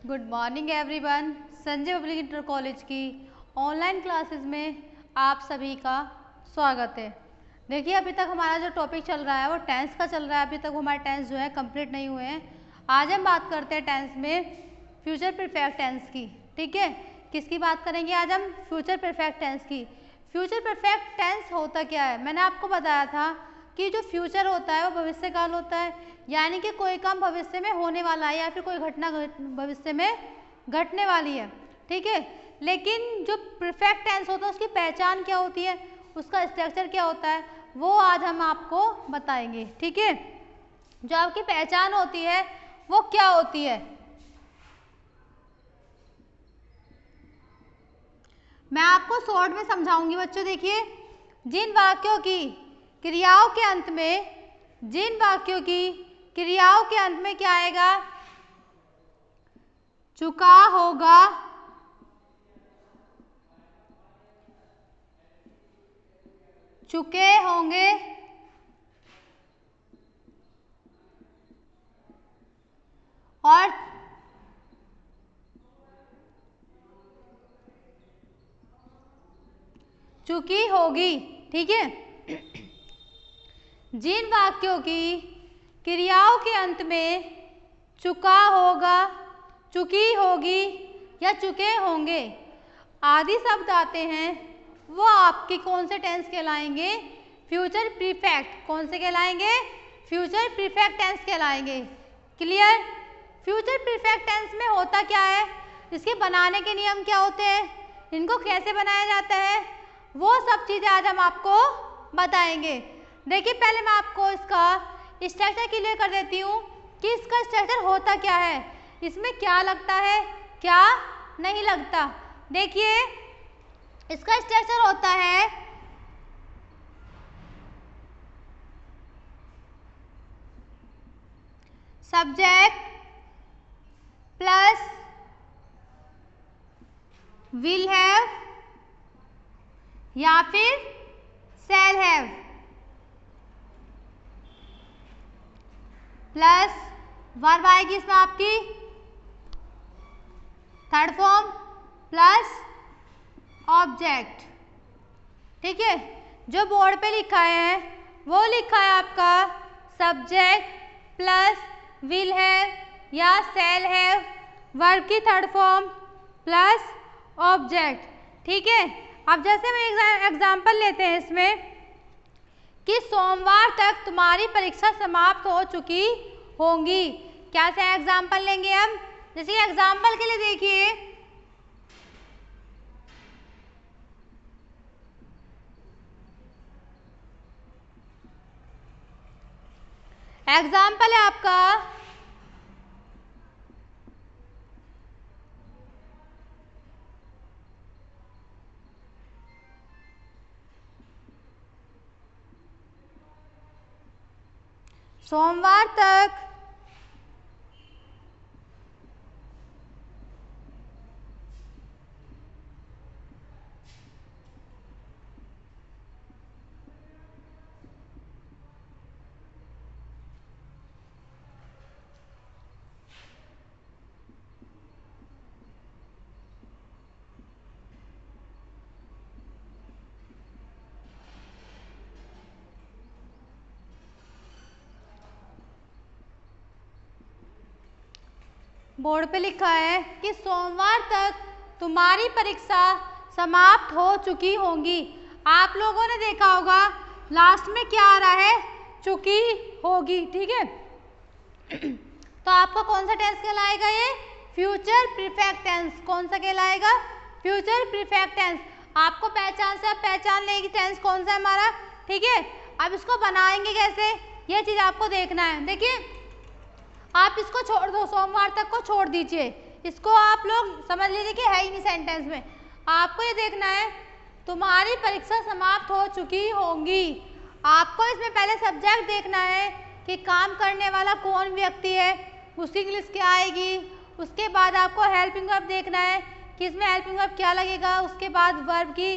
Good morning everyone. Sanjay public inter college की online classes में आप सभी का स्वागत है। देखिए अभी तक हमारा जो टॉपिक चल रहा है वो टेंस का चल रहा है। अभी तक हमारे टेंस जो है कंप्लीट नहीं हुए हैं। आज हम बात करते हैं टेंस में फ्यूचर परफेक्ट टेंस की। ठीक है, किसकी बात करेंगे आज हम? फ्यूचर परफेक्ट टेंस की। फ्यूचर परफेक्ट टेंस होता क्या है? मैंने आपको बताया था कि जो फ्यूचर होता है वो भविष्य काल होता है, यानी कि कोई काम भविष्य में होने वाला है या फिर कोई घटना भविष्य में घटने वाली है। ठीक है, लेकिन जो परफेक्ट टेंस होता है उसकी पहचान क्या होती है, उसका स्ट्रक्चर क्या होता है, वो आज हम आपको बताएंगे। ठीक है, जो आपकी पहचान होती है वो क्या होती है, मैं आपको शॉर्ट में समझाऊंगी बच्चों। देखिए, जिन वाक्यों की क्रियाओं के अंत में क्या आएगा? चुका होगा, चुके होंगे, और चुकी होगी। ठीक है, जिन वाक्यों की क्रियाओं के अंत में चुका होगा, चुकी होगी या चुके होंगे आदि शब्द आते हैं, वो आपके कौन से टेंस कहलाएंगे? Future perfect. कौन से कहलाएंगे? फ्यूचर परफेक्ट टेंस कहलाएंगे। क्लियर? फ्यूचर परफेक्ट टेंस में होता क्या है, इसके बनाने के नियम क्या होते हैं, इनको कैसे बनाया जाता है, वो सब चीज़ें आज हम आपको बताएंगे। देखिए, पहले मैं आपको इसका स्ट्रक्चर क्लियर कर देती हूँ कि इसका स्ट्रक्चर होता क्या है, इसमें क्या लगता है, क्या नहीं लगता। देखिए, इसका स्ट्रक्चर होता है सब्जेक्ट प्लस विल हैव या फिर शैल हैव प्लस वर्ब आएगी इसमें आपकी थर्ड फॉर्म प्लस ऑब्जेक्ट। ठीक है, जो बोर्ड पे लिखा है वो लिखा है आपका सब्जेक्ट प्लस विल हैव या शैल हैव, वर्ब की थर्ड फॉर्म प्लस ऑब्जेक्ट। ठीक है, अब जैसे हम एग्जाम्पल लेते हैं इसमें कि सोमवार तक तुम्हारी परीक्षा समाप्त हो चुकी होंगी। क्या से एग्जाम्पल लेंगे हम? जैसे एग्जाम्पल के लिए देखिए, एग्जाम्पल है आपका सोमवार तक बोर्ड पे लिखा है कि सोमवार तक तुम्हारी परीक्षा समाप्त हो चुकी होंगी। आप लोगों ने देखा होगा लास्ट में क्या आ रहा है? चुकी होगी। ठीक है, तो आपका कौन सा टेंस कहलाएगा? ये फ्यूचर परफेक्ट टेंस। कौन सा कहलाएगा? Future perfect tense. आपको पहचान से आप पहचान लेंगे टेंस कौन सा है हमारा। ठीक है, अब इसको बनाएंगे कैसे, ये चीज आपको देखना है। देखिए, आप इसको छोड़ दो, सोमवार तक को छोड़ दीजिए, इसको आप लोग समझ लीजिए कि है ही नहीं सेंटेंस में। आपको ये देखना है तुम्हारी परीक्षा समाप्त हो चुकी होंगी। आपको इसमें पहले सब्जेक्ट देखना है कि काम करने वाला कौन व्यक्ति है, उसकी इंग्लिश क्या आएगी। उसके बाद आपको हेल्पिंग वर्ब देखना है कि इसमें हेल्पिंग वर्ब क्या लगेगा। उसके बाद वर्ब की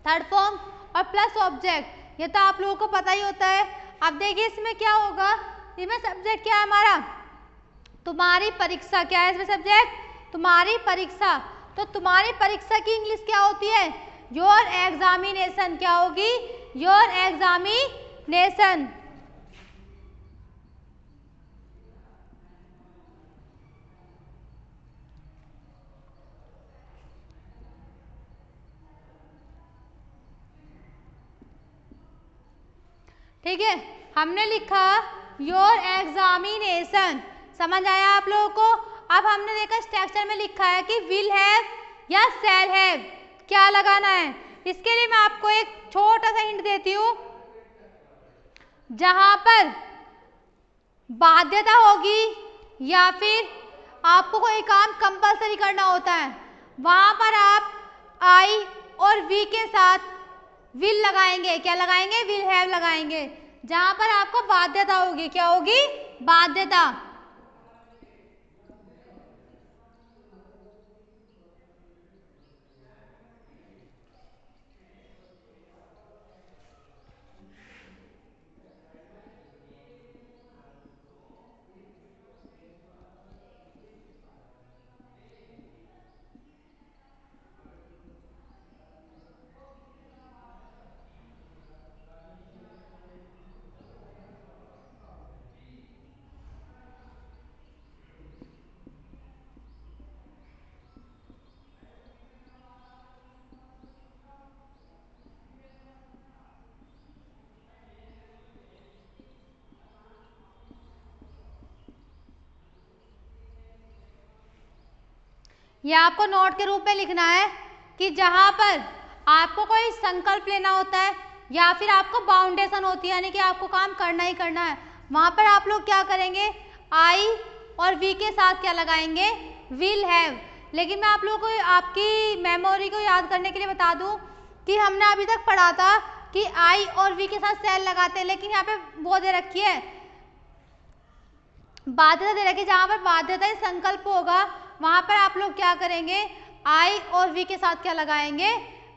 थर्ड फॉर्म और प्लस ऑब्जेक्ट, ये तो आप लोगों को पता ही होता है। अब देखिए इसमें क्या होगा, इसमें सब्जेक्ट क्या है हमारा, तुम्हारी परीक्षा क्या है इसमें सब्जेक्ट? तुम्हारी परीक्षा। तो तुम्हारी परीक्षा की इंग्लिश क्या होती है? Your examination. क्या होगी? Your examination. ठीक है, हमने लिखा योर एग्जामिनेशन। समझ आया आप लोगों को? अब हमने देखा स्ट्रक्चर में लिखा है कि विल हैव या शैल हैव, क्या लगाना है। इसके लिए मैं आपको एक छोटा सा हिंट देती हूँ। जहां पर बाध्यता होगी या फिर आपको कोई काम कंपलसरी करना होता है, वहां पर आप आई और वी के साथ विल लगाएंगे। क्या लगाएंगे? विल हैव लगाएंगे। जहां पर आपको बाध्यता होगी, क्या होगी? बाध्यता। ये आपको नोट के रूप में लिखना है कि जहां पर आपको कोई संकल्प लेना होता है या फिर आपको बाउंडेशन होती है, यानी कि आपको काम करना ही करना है, वहां पर आप लोग क्या करेंगे? आई और वी के साथ क्या लगाएंगे? Will have. लेकिन मैं आप लोगों को आपकी मेमोरी को याद करने के लिए बता दूं कि हमने अभी तक पढ़ा था कि आई और वी के साथ सेल लगाते हैं, लेकिन यहाँ पे वो दे रखी है, बाध्यता दे रखी है। जहां पर बाध्यता ही संकल्प होगा वहां पर आप लोग क्या करेंगे? आई और वी के साथ क्या लगाएंगे?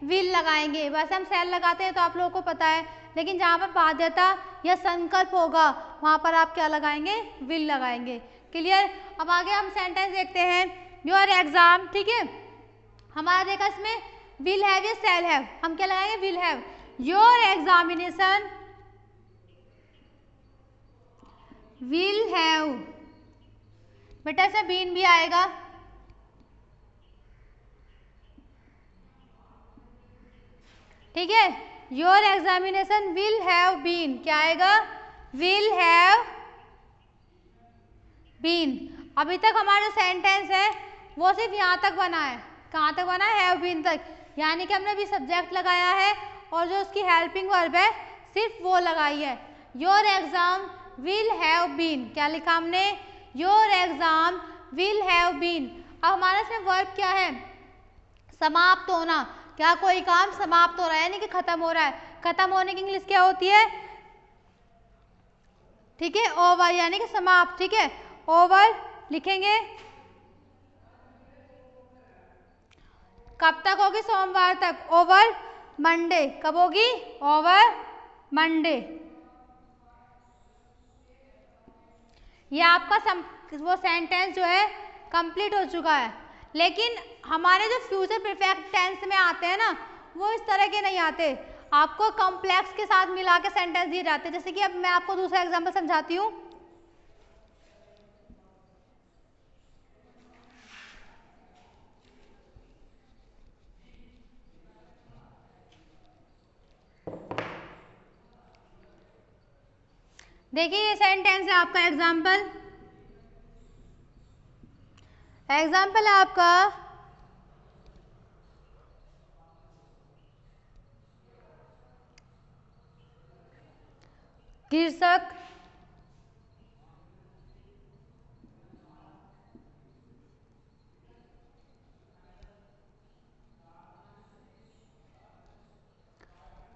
विल लगाएंगे। वैसे हम सेल लगाते हैं तो आप लोगों को पता है, लेकिन जहां पर बाध्यता या संकल्प होगा वहां पर आप क्या लगाएंगे? विल लगाएंगे। क्लियर? अब आगे हम सेंटेंस देखते हैं। Your exam. ठीक है, हमारा देखा इसमें विल हैव या सेल हैव। हम क्या लगाएंगे? Will have. Your examination will have. बेटा इसमें बीन भी आएगा। ठीक है, your examination will have been. क्या आएगा? Will have been. अभी तक हमारा जो सेंटेंस है वो सिर्फ यहाँ तक बना है। कहाँ तक बना है? हैव बीन तक। यानी कि हमने भी सब्जेक्ट लगाया है और जो उसकी हेल्पिंग वर्ब है सिर्फ वो लगाई है। Your exam will have been. क्या लिखा हमने? Your exam will have been. अब हमारा इसमें वर्ब क्या है? समाप्त होना। क्या कोई काम समाप्त हो रहा है, यानी कि खत्म हो रहा है। खत्म होने की इंग्लिश क्या होती है? ठीक है, ओवर, यानी कि समाप्त। ठीक है, ओवर लिखेंगे। कब तक होगी? सोमवार तक। Over Monday. कब होगी? Over Monday. ये आपका वो सेंटेंस जो है कंप्लीट हो चुका है। लेकिन हमारे जो फ्यूचर परफेक्ट टेंस में आते हैं ना, वो इस तरह के नहीं आते। आपको कॉम्प्लेक्स के साथ मिला के सेंटेंस दिए जाते हैं। जैसे कि अब मैं आपको दूसरा एग्जांपल समझाती हूँ। देखिए ये सेंटेंस है आपका एग्जाम्पल। एग्जाम्पल है आपका शीर्षक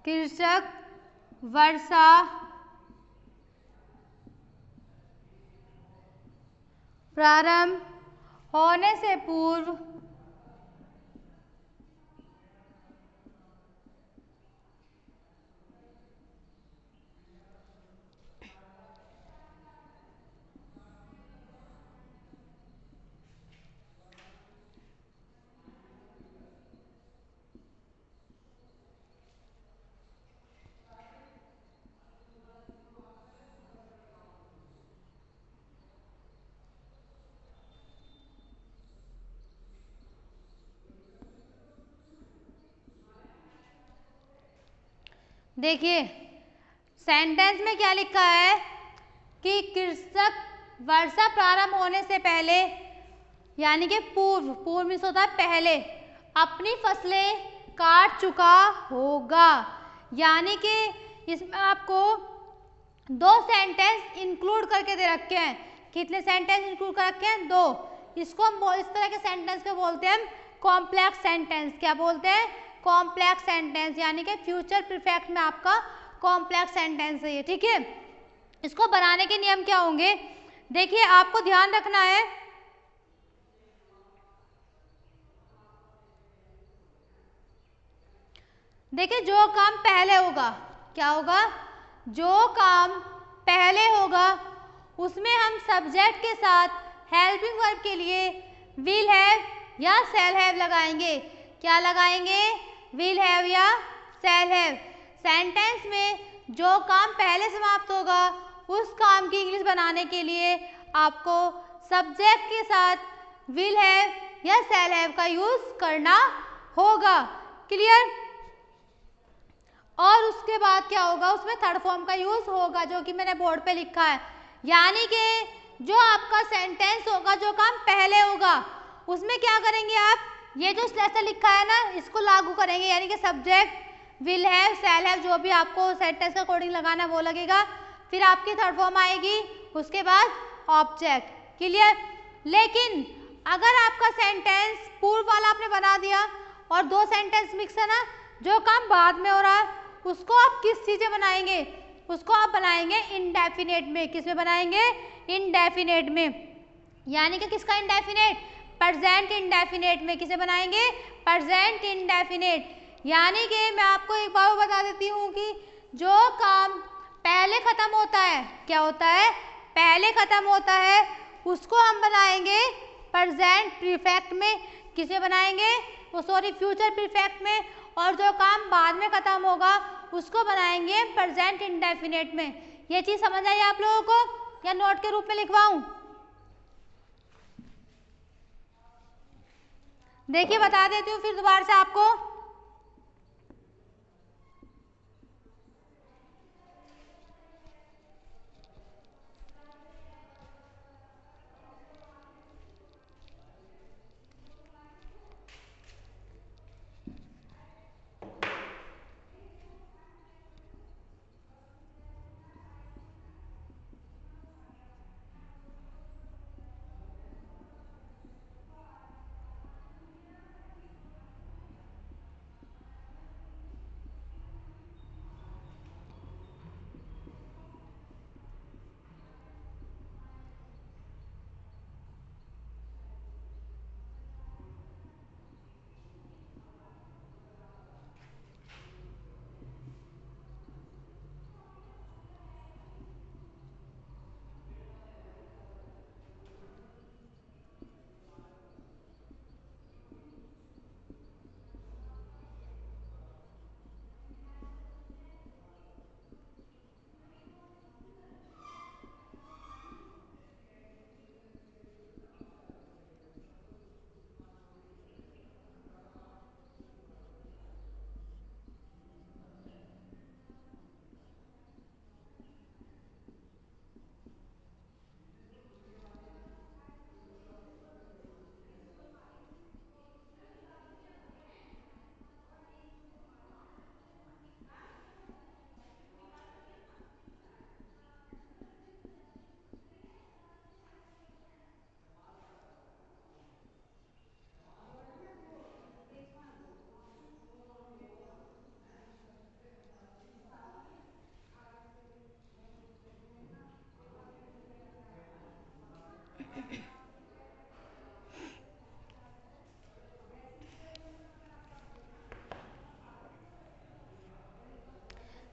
शीर्षक वर्षा प्रारंभ होने से पूर्व देखिए सेंटेंस में क्या लिखा है कि कृषक वर्षा प्रारंभ होने से पहले, यानी कि पूर्व मीन्स होता है पहले, अपनी फसलें काट चुका होगा। यानी कि इसमें आपको दो सेंटेंस इंक्लूड करके दे रखे हैं। कितने सेंटेंस इंक्लूड कर रखे हैं? दो। इसको हम इस तरह के सेंटेंस को बोलते हैं कॉम्प्लेक्स सेंटेंस। क्या बोलते हैं? कॉम्प्लेक्स सेंटेंस, यानी कि फ्यूचर परफेक्ट में आपका कॉम्प्लेक्स सेंटेंस है ये, ठीक है। इसको बनाने के नियम क्या होंगे? देखिए आपको ध्यान रखना है, देखिए जो काम पहले होगा, क्या होगा? जो काम पहले होगा उसमें हम सब्जेक्ट के साथ हेल्पिंग वर्ब के लिए विल हैव या शैल हैव लगाएंगे। क्या लगाएंगे? विल हैव या शैल हैव। सेंटेंस में जो काम पहले समाप्त होगा उस काम की इंग्लिश बनाने के लिए आपको सब्जेक्ट के साथ विल हैव या शैल हैव का यूज करना होगा। क्लियर? और उसके बाद क्या होगा? उसमें थर्ड फॉर्म का यूज होगा, जो कि मैंने बोर्ड पे लिखा है। यानी कि जो आपका सेंटेंस होगा, जो काम पहले होगा, उसमें क्या करेंगे आप? ये जो लेसन लिखा है ना, इसको लागू करेंगे। यानी कि subject, will have, shall have, जो भी आपको सेंटेंस के अकॉर्डिंग लगाना है वो लगेगा। फिर आपकी थर्ड फॉर्म आएगी, उसके बाद ऑब्जेक्ट। क्लियर? लेकिन अगर आपका सेंटेंस पूर्व वाला आपने बना दिया और दो सेंटेंस मिक्स है ना, जो काम बाद में हो रहा है उसको आप किस चीज़ में बनाएंगे? उसको आप बनाएंगे इंडेफिनेट में। किस में बनाएंगे? इंडेफिनेट में। यानी कि किसका इंडेफिनेट? प्रेजेंट इंडेफिनेट में। किसे बनाएंगे? Present indefinite. यानी कि मैं आपको एक बार बता देती हूँ कि जो काम पहले खत्म होता है, क्या होता है? पहले खत्म होता है, उसको हम बनाएंगे प्रेजेंट परफेक्ट में। किसे बनाएंगे? सॉरी, फ्यूचर परफेक्ट में। और जो काम बाद में खत्म होगा उसको बनाएंगे प्रेजेंट इंडेफिनेट में। ये चीज समझ आई आप लोगों को, या नोट के रूप में लिखवाऊं? देखिए बता देती हूँ फिर दोबारा से आपको।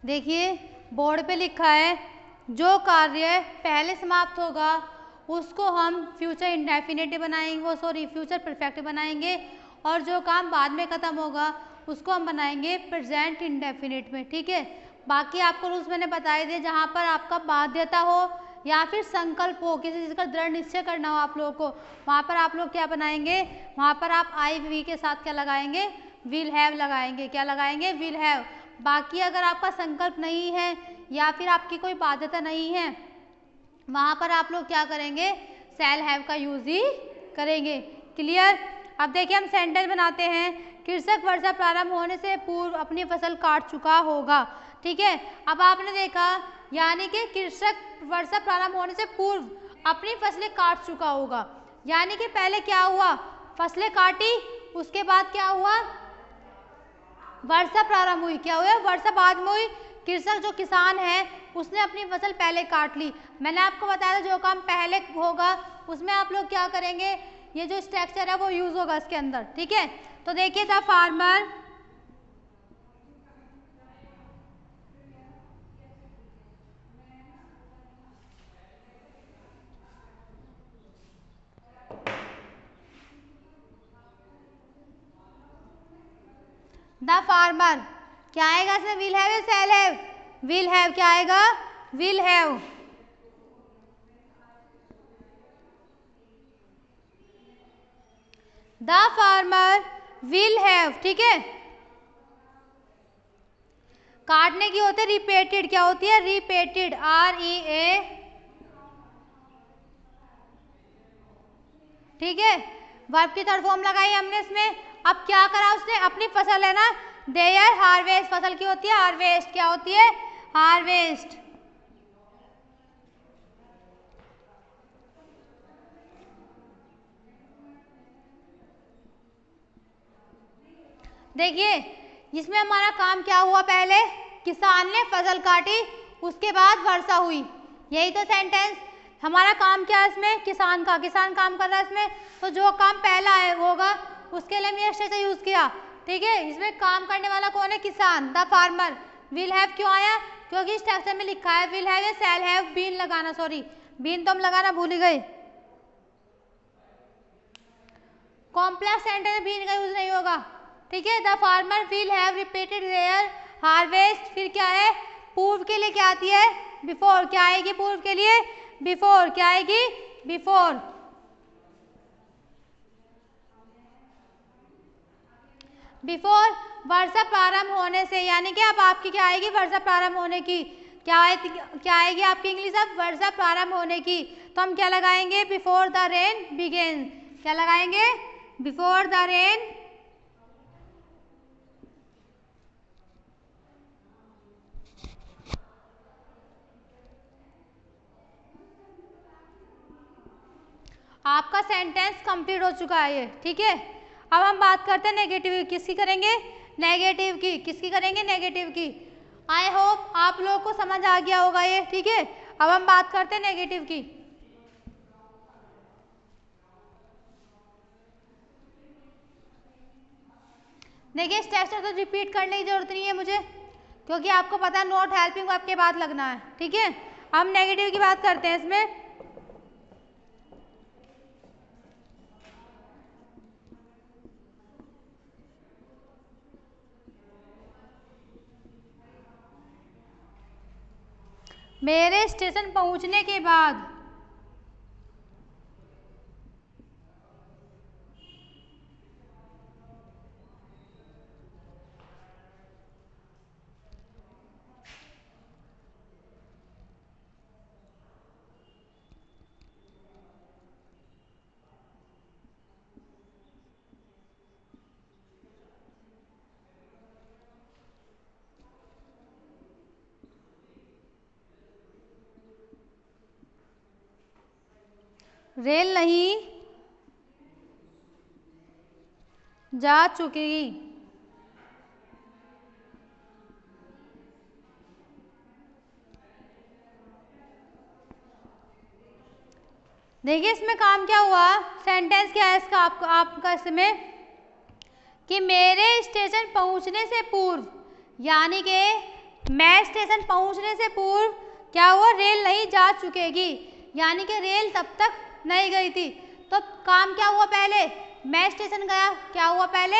देखिए बोर्ड पे लिखा है, जो कार्य पहले समाप्त होगा उसको हम फ्यूचर इंडेफिनिट बनाएंगे, सॉरी फ्यूचर परफेक्ट बनाएंगे। और जो काम बाद में ख़त्म होगा उसको हम बनाएंगे प्रेजेंट इंडेफिनिट में। ठीक है? बाकी आपको रूल्स मैंने बताए दिए। जहाँ पर आपका बाध्यता हो या फिर संकल्प हो, किसी चीज़ का दृढ़ निश्चय करना हो आप लोगों को, वहाँ पर आप लोग क्या बनाएंगे? वहाँ पर आप आई वी के साथ क्या लगाएंगे? विल हैव लगाएंगे। क्या लगाएंगे? Will have. बाकी अगर आपका संकल्प नहीं है या फिर आपकी कोई बाध्यता नहीं है, वहाँ पर आप लोग क्या करेंगे, शैल हैव का यूज ही करेंगे। क्लियर। अब देखिए हम सेंटेंस बनाते हैं। कृषक वर्षा प्रारंभ होने से पूर्व अपनी फसल काट चुका होगा। ठीक है, अब आपने देखा यानी कि कृषक वर्षा प्रारंभ होने से पूर्व अपनी फसलें काट चुका होगा, यानी कि पहले क्या हुआ, फसलें काटी, उसके बाद क्या हुआ, वर्षा प्रारंभ हुई। क्या हुआ, वर्षा बाद में हुई। कृषक जो किसान है उसने अपनी फसल पहले काट ली। मैंने आपको बताया था जो काम पहले होगा उसमें आप लोग क्या करेंगे, ये जो स्ट्रक्चर है वो यूज होगा इसके अंदर। ठीक है, तो देखिए द फार्मर द फार्मर क्या आएगा इसमें, विल हैव या शैल हैव, विल हैव। क्या आएगा, will have. The farmer will have. ठीक है, काटने की होते रिपेटेड, क्या होती है, रिपेटेड, REA। ठीक है, वर्ब की थर्ड फॉर्म लगाई हमने इसमें। अब क्या करा उसने, अपनी फसल है ना, देयर हार्वेस्ट, फसल की होती है हार्वेस्ट, क्या होती है, हार्वेस्ट। देखिए इसमें हमारा काम क्या हुआ, पहले किसान ने फसल काटी, उसके बाद वर्षा हुई, यही तो सेंटेंस। हमारा काम क्या है इसमें, किसान का, किसान काम कर रहा है इसमें, तो जो काम पहला है होगा उसके लिए हमने एक्स्ट्रा यूज किया। ठीक है, इसमें काम करने वाला कौन है, किसान, द फार्मर। विल हैव क्यों आया, क्योंकि स्ट्रक्चर में लिखा है विल हैव या शैल हैव, बीन लगाना, सॉरी बीन तो हम लगाना भूल ही गए। कॉम्प्लेक्स सेंटेंस में बीन का यूज नहीं होगा। ठीक है, the farmer will have repeated their harvest, फिर क्या है, पूर्व के लिए क्या आती है, बिफोर। क्या आएगी पूर्व के लिए, बिफोर। क्या आएगी, बिफोर। बिफोर वर्षा प्रारंभ होने से, यानी कि अब आपकी क्या आएगी, वर्षा प्रारंभ होने की। क्या आएगी आपकी इंग्लिश, अब वर्षा प्रारंभ होने की। तो हम क्या लगाएंगे, बिफोर द रेन बिगेन। क्या लगाएंगे, बिफोर द रेन। आपका सेंटेंस कंप्लीट हो चुका है ये। ठीक है, अब हम बात करते हैं नेगेटिव, किसकी करेंगे, नेगेटिव की। किसकी करेंगे, नेगेटिव की। आई होप आप लोगों को समझ आ गया होगा ये। ठीक है, अब हम बात करते हैं नेगेटिव की। देखिए स्ट्रक्चर तो रिपीट करने की जरूरत नहीं है मुझे, क्योंकि आपको पता है नॉट हेल्पिंग आपके बाद लगना है। ठीक है, हम नेगेटिव की बात करते हैं इसमें। मेरे स्टेशन पहुंचने के बाद, रेल नहीं जा चुकी। देखिए इसमें काम क्या हुआ, सेंटेंस क्या है इसका, आपका इसमें कि मेरे स्टेशन पहुंचने से पूर्व, यानी कि मैं स्टेशन पहुंचने से पूर्व क्या हुआ, रेल नहीं जा चुकेगी, यानी कि रेल तब तक नहीं गई थी। तो काम क्या हुआ, पहले मैं स्टेशन गया, क्या हुआ, पहले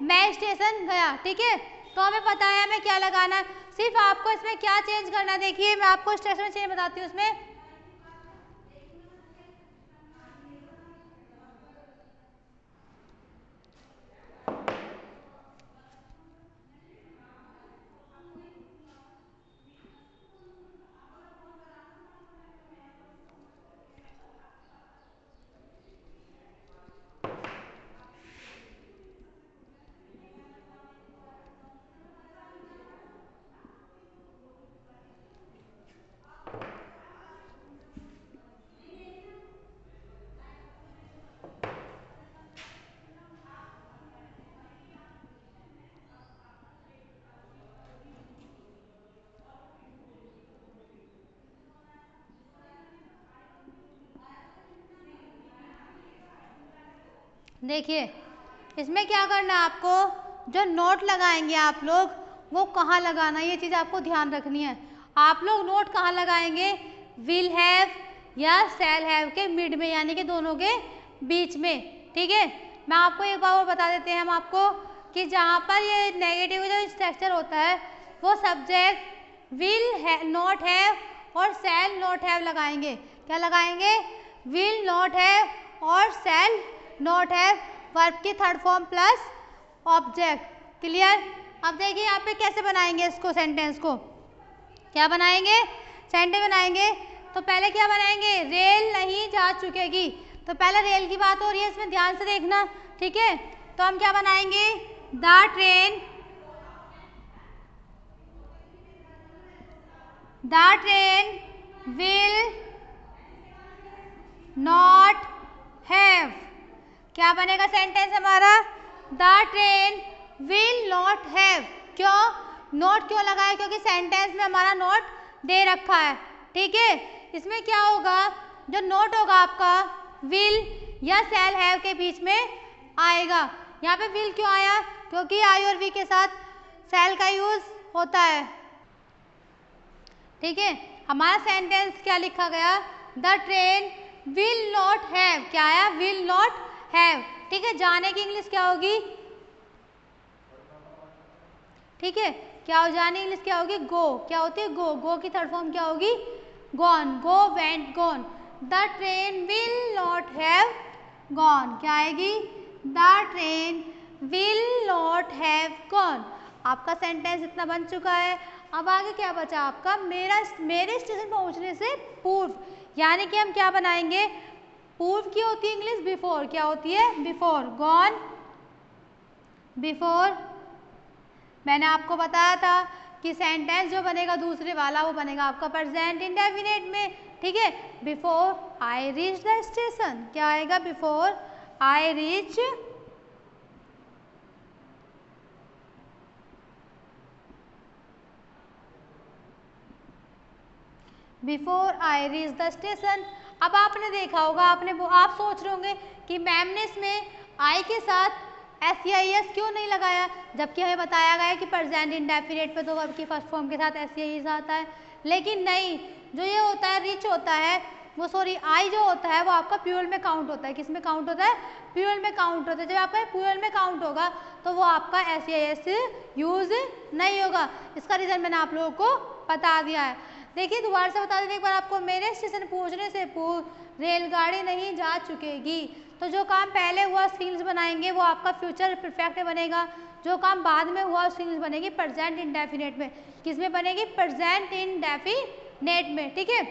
मैं स्टेशन गया। ठीक है, तो हमें पता है हमें क्या लगाना, सिर्फ आपको इसमें क्या चेंज करना, देखिए मैं आपको स्टेशन चेंज बताती हूँ इसमें। देखिए इसमें क्या करना है आपको, जो नोट लगाएंगे आप लोग वो कहाँ लगाना है, ये चीज़ आपको ध्यान रखनी है। आप लोग नोट कहाँ लगाएंगे, विल हैव या शैल हैव के मिड में, यानी कि दोनों के बीच में। ठीक है, मैं आपको एक बार और बता देते हैं हम आपको कि जहाँ पर ये नेगेटिव जो स्ट्रक्चर होता है वो सब्जेक्ट विल नॉट हैव और शैल नॉट हैव लगाएंगे। क्या लगाएंगे, विल नॉट हैव और शैल नॉट हैव, वर्ब की third form plus object. Clear. अब देखिए यहाँ पे कैसे बनाएंगे इसको, सेंटेंस को क्या बनाएंगे, सेंटेंस बनाएंगे। तो पहले क्या बनाएंगे, रेल नहीं जा चुकेगी। तो पहले रेल की बात हो रही है, इसमें ध्यान से देखना। ठीक है, तो हम क्या बनाएंगे, the train will not have. क्या बनेगा सेंटेंस हमारा, the train will not have. क्यों नोट क्यों लगाया, क्योंकि सेंटेंस में हमारा नोट दे रखा है। ठीक है, इसमें क्या होगा, जो नोट होगा आपका विल या शैल हैव के बीच में आएगा। यहाँ पे विल क्यों आया, क्योंकि आई और वी के साथ शैल का यूज होता है। ठीक है, हमारा सेंटेंस क्या लिखा गया, the train will not have. क्या आया, विल नॉट हैव। ठीक है, जाने की इंग्लिश क्या होगी, ठीक है, क्या हो जाने इंग्लिश क्या होगी, गो। क्या होती है, गो। गो की थर्ड फॉर्म क्या होगी, gone. Go, went, gone. The train will not have gone. क्या आएगी, the train will not have gone. आपका सेंटेंस इतना बन चुका है। अब आगे क्या बचा आपका, मेरे स्टेशन पहुंचने से पूर्व, यानी कि हम क्या बनाएंगे, पूर्व की होती है इंग्लिश बिफोर। क्या होती है, बिफोर। Gone before. मैंने आपको बताया था कि सेंटेंस जो बनेगा दूसरे वाला वो बनेगा आपका प्रेजेंट इंडेफिनिट में। ठीक है, before I reach the station. क्या आएगा, before I reach the station. अब आपने देखा होगा, आप सोच रहे होंगे कि मैम ने इसमें आई के साथ SEIS क्यों नहीं लगाया, जबकि हमें बताया गया है कि प्रेजेंट इंडेफिनिट पे तो वर्ब की फर्स्ट फॉर्म के साथ SEIS आता है। लेकिन नहीं, जो ये होता है रीच होता है वो, सॉरी आई जो होता है वो आपका प्लूरल में काउंट होता है। किस में काउंट होता है, प्लूरल में काउंट होता है। जब आपका प्लूरल में काउंट होगा तो वो आपका SEIS यूज नहीं होगा। इसका रीजन मैंने आप लोगों को बता दिया है। देखिए दोबारा से बता दें एक बार आपको, मेरे स्टेशन पहुंचने से पूर्व रेलगाड़ी नहीं जा चुकेगी। तो जो काम पहले हुआ स्किल्स बनाएंगे वो आपका फ्यूचर परफेक्ट बनेगा। जो काम बाद में हुआ स्किल्स बनेगी प्रेजेंट इंडेफिनिट में। किस में बनेगी, प्रेजेंट इंडेफिनिट में। ठीक है,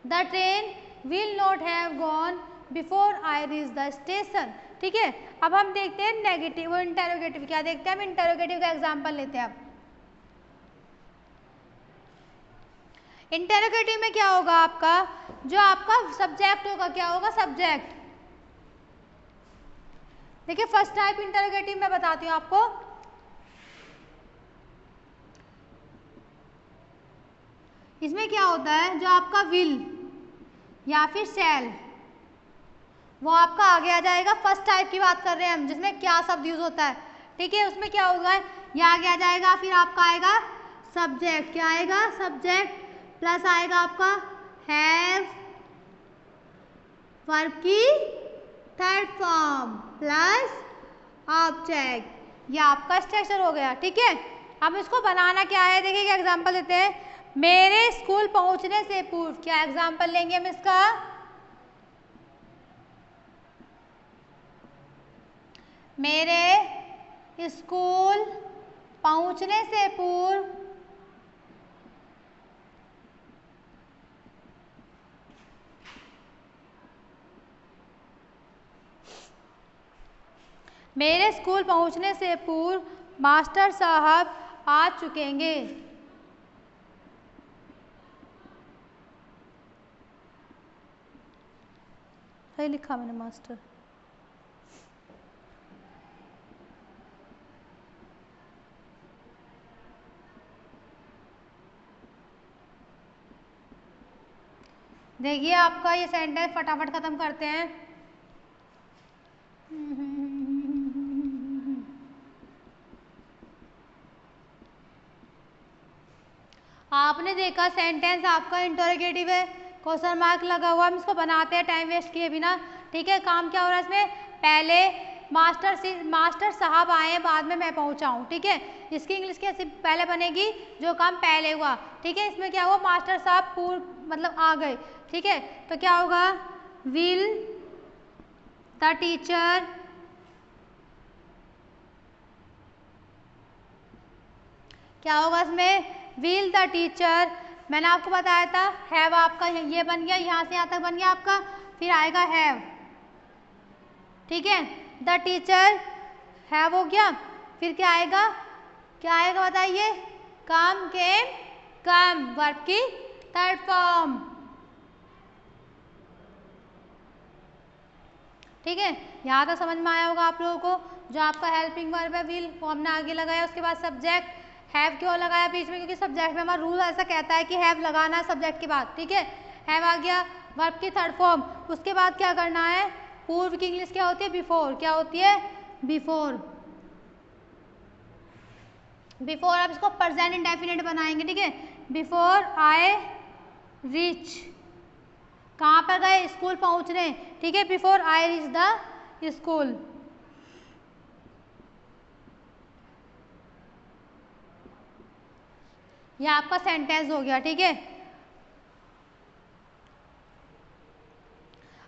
the train will not have gone before I reach the station. ठीक है, अब हम देखते हैं नेगेटिव और इंटेरोगेटिव। क्या देखते हैं हम, इंटेरोगेटिव का एग्जाम्पल लेते हैं। अब इंटेरोगेटिव में क्या होगा आपका, जो आपका सब्जेक्ट होगा, क्या होगा, सब्जेक्ट। देखिए फर्स्ट टाइप इंटेरोगेटिव मैं बताती हूँ आपको। इसमें क्या होता है, जो आपका विल या फिर शैल वो आपका आगे आ जाएगा। फर्स्ट टाइप की बात कर रहे हैं हम, जिसमें क्या शब्द यूज होता है। ठीक है, उसमें क्या होगा, ये आगे आ जाएगा, फिर आपका आएगा सब्जेक्ट। क्या आएगा, सब्जेक्ट प्लस आएगा आपका हैव, वर्ब की थर्ड फॉर्म प्लस ऑब्जेक्ट। ये आपका स्ट्रक्चर हो गया। ठीक है, अब इसको बनाना क्या है, देखिए क्या एग्जांपल देते हैं। मेरे स्कूल पहुंचने से पूर्व, क्या एग्जांपल लेंगे हम इसका, मेरे स्कूल पहुंचने से पूर्व मेरे स्कूल पहुंचने से पूर्व मास्टर साहब आ चुकेंगे। सही लिखा मैंने, मास्टर। देखिए आपका ये सेंटेंस फटाफट खत्म करते हैं। आपने देखा सेंटेंस आपका इंटरोगेटिव है, क्वेश्चन मार्क लगा हुआ, हम इसको बनाते हैं टाइम वेस्ट किए बिना। ठीक है, काम क्या हो रहा है इसमें, पहले मास्टर साहब आए हैं, बाद में मैं पहुंचा हूं। ठीक है, इसकी इंग्लिश कैसे पहले बनेगी, जो काम पहले हुआ। ठीक है, इसमें क्या हुआ, मास्टर साहब पूर्व मतलब आ गए। ठीक है, तो क्या होगा, विल द टीचर क्या होगा इसमें, विल द टीचर, मैंने आपको बताया था हैव आपका ये बन गया, यहाँ से यहाँ तक बन गया आपका, फिर आएगा हैव। ठीक है, द टीचर हैव हो गया, फिर क्या आएगा, क्या आएगा बताइए, कम केम कम, वर्ब की थर्ड फॉर्म। ठीक है, यहाँ तक समझ में आया होगा आप लोगों को। जो आपका हेल्पिंग वर्ब है विल, वो हमने आगे लगाया, उसके बाद सब्जेक्ट हैव क्यों लगाया बीच में, क्योंकि सब्जेक्ट में हमारा रूल ऐसा कहता है कि हैव लगाना है सब्जेक्ट के बाद। ठीक है, हैव आ गया, वर्ब की थर्ड फॉर्म। उसके बाद क्या करना है, पूर्व की इंग्लिश क्या होती है, बिफोर, क्या होती है, बिफोर। बिफोर आप इसको प्रेजेंट इंडेफिनिट बनाएंगे। ठीक है, बिफोर आई रीच, कहाँ पर गए, स्कूल पहुंच रहे। ठीक है, before I reach the school. ये आपका सेंटेंस हो गया। ठीक है,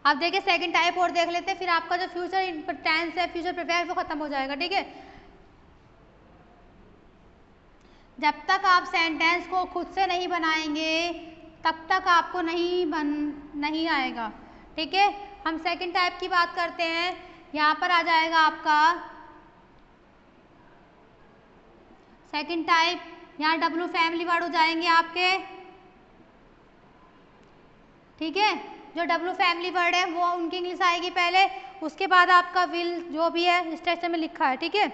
अब देखिए सेकंड टाइप और देख लेते हैं, फिर आपका जो फ्यूचर टेंस है, फ्यूचर परफेक्ट, वो खत्म हो जाएगा। ठीक है, जब तक आप सेंटेंस को खुद से नहीं बनाएंगे तब तक आपको नहीं आएगा। ठीक है, हम सेकंड टाइप की बात करते हैं। यहाँ पर आ जाएगा आपका सेकंड टाइप, यहाँ डब्लू फैमिली वर्ड हो जाएंगे आपके। ठीक है, जो डब्लू फैमिली वर्ड है वो उनकी इंग्लिश आएगी पहले, उसके बाद आपका विल जो भी है स्ट्रक्चर में लिखा है। ठीक है,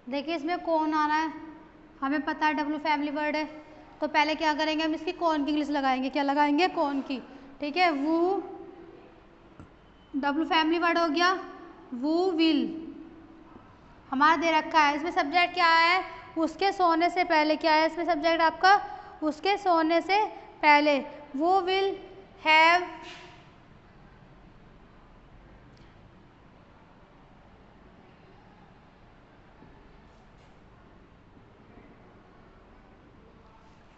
देखिए इसमें कौन आ रहा है, हमें पता है डब्लू फैमिली वर्ड है, तो पहले क्या करेंगे, हम इसकी कौन की इंग्लिश लगाएंगे, क्या लगाएंगे, कौन की। ठीक है, वो डब्लू फैमिली वर्ड हो गया, वो विल हमारा दे रखा है। इसमें सब्जेक्ट क्या है, उसके सोने से पहले, क्या है इसमें सब्जेक्ट आपका, उसके सोने से पहले, वो विल हैव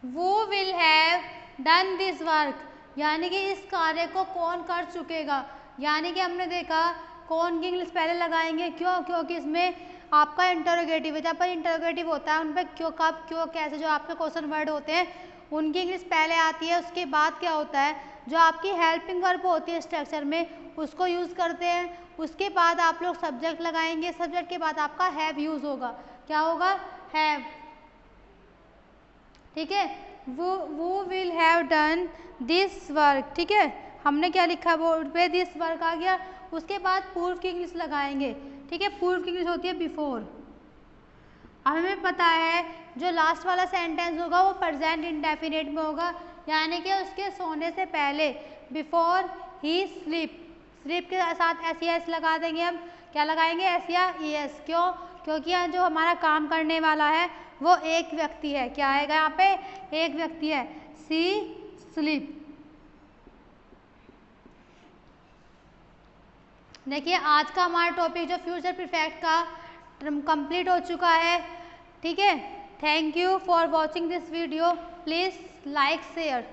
वो will have done this work, यानी कि इस कार्य को कौन कर चुकेगा। यानी कि हमने देखा कौन की इंग्लिश पहले लगाएंगे, क्यों, क्योंकि इसमें आपका इंटरोगेटिव है, जहाँ पर इंटरोगेटिव होता है उन पर क्यों, कब, क्यों, कैसे, जो आपके क्वेश्चन वर्ड होते हैं उनकी इंग्लिश पहले आती है। उसके बाद क्या होता है, जो आपकी हेल्पिंग वर्ब होती है स्ट्रक्चर में उसको यूज़ करते हैं। उसके बाद आप लोग सब्जेक्ट लगाएंगे, सब्जेक्ट के बाद आपका हैव यूज़ होगा, क्या होगा, हैव। ठीक है, वो will have done this work. ठीक है, हमने क्या लिखा बोर्ड पे, दिस वर्क आ गया। उसके बाद पूर्व की इंग्लिश लगाएंगे। ठीक है, पूर्व की इंग्लिश होती है बिफोर। अब हमें पता है जो लास्ट वाला सेंटेंस होगा वो प्रेजेंट इंडेफिनिट में होगा, यानी कि उसके सोने से पहले, बिफोर ही स्लीप, स्लीप के साथ एस या एस लगा देंगे। हम क्या लगाएंगे? एस या ई एस। क्यों? क्योंकि यहाँ जो हमारा काम करने वाला है वो एक व्यक्ति है। क्या आएगा यहाँ पे? एक व्यक्ति है। सी स्लीप। देखिए आज का हमारा टॉपिक जो फ्यूचर परफेक्ट का कंप्लीट हो चुका है। ठीक है, thank you for watching this video. Please like share.